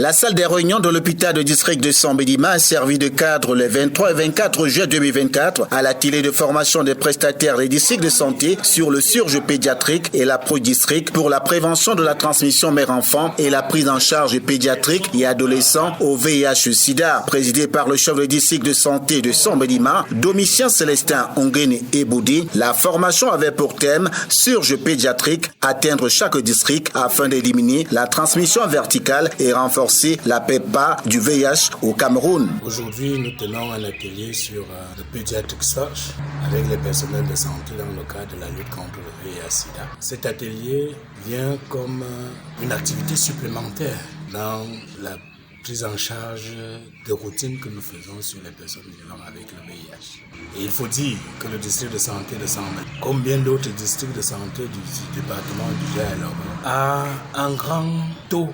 La salle des réunions de l'hôpital de district de Sambédima a servi de cadre les 23 et 24 juin 2024 à l'atelier de formation des prestataires des districts de santé sur le surge pédiatrique et la pro-district pour la prévention de la transmission mère-enfant et la prise en charge pédiatrique et adolescents au VIH-Sida. Présidé par le chef de district de santé de Sambédima, Domitien Célestin Ongene Eboudi, la formation avait pour thème surge pédiatrique, atteindre chaque district afin d'éliminer la transmission verticale et renforcer la PEPA du VIH au Cameroun. Aujourd'hui, nous tenons un atelier sur le Pediatric Surge avec les personnels de santé dans le cadre de la lutte contre le VIH-Sida. Cet atelier vient comme une activité supplémentaire dans la prise en charge de routine que nous faisons sur les personnes vivant avec le VIH. Et il faut dire que le district de santé de Sambé, comme bien d'autres districts de santé du département du Dialogue, a un grand taux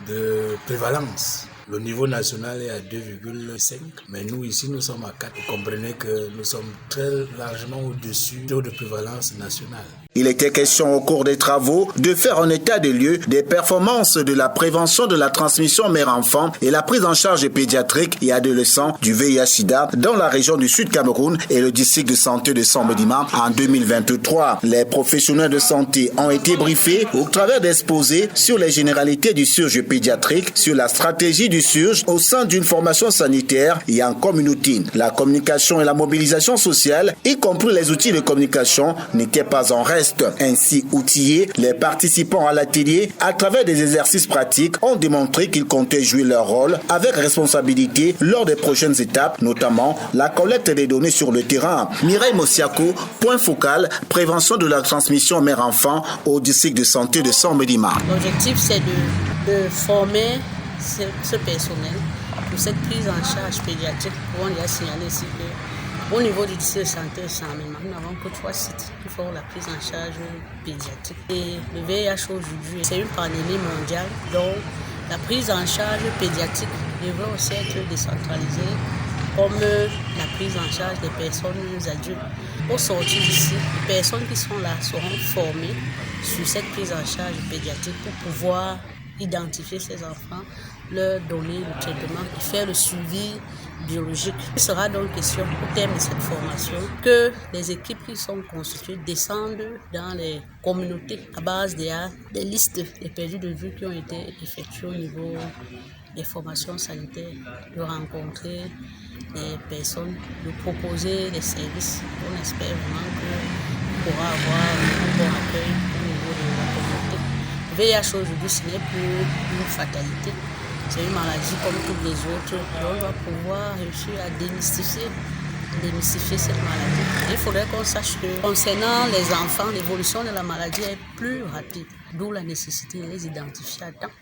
de prévalence. Le niveau national est à 2,5, mais nous ici nous sommes à 4. Vous comprenez que nous sommes très largement au-dessus du taux de prévalence nationale. Il était question au cours des travaux de faire un état des lieux des performances de la prévention de la transmission mère-enfant et la prise en charge pédiatrique et adolescents du VIH-Sida dans la région du Sud Cameroun et le district de santé de Sambédima en 2023. Les professionnels de santé ont été briefés au travers d'exposés sur les généralités du surge pédiatrique, sur la stratégie du surge au sein d'une formation sanitaire et en communauté. La communication et la mobilisation sociale, y compris les outils de communication, n'étaient pas en reste. Ainsi outillés, les participants à l'atelier, à travers des exercices pratiques, ont démontré qu'ils comptaient jouer leur rôle avec responsabilité lors des prochaines étapes, notamment la collecte des données sur le terrain. Mireille Mosiako, point focal, prévention de la transmission mère-enfant au district de santé de Sambédima. L'objectif, c'est de former ce personnel pour cette prise en charge pédiatrique. On lui a signalé ici qu'au niveau du district de santé de Sambédima, nous n'avons que 3 sites qui font la prise en charge pédiatrique. Et le VIH aujourd'hui, c'est une pandémie mondiale, donc la prise en charge pédiatrique devrait aussi être décentralisée comme la prise en charge des personnes adultes. Au sortir d'ici, les personnes qui sont là seront formées sur cette prise en charge pédiatrique pour pouvoir identifier ces enfants, leur donner le traitement et faire le suivi biologique. Il sera donc question au terme de cette formation que les équipes qui sont constituées descendent dans les communautés à base des listes des perdus de vue qui ont été effectuées au niveau des formations sanitaires, de rencontrer les personnes, de proposer des services. On espère vraiment qu'on pourra avoir un bon accueil au niveau de la communauté. Le VIH aujourd'hui, ce n'est plus une fatalité. C'est une maladie comme toutes les autres. Et on doit pouvoir réussir à démystifier cette maladie. Il faudrait qu'on sache que concernant les enfants, l'évolution de la maladie est plus rapide. D'où la nécessité de les identifier à temps.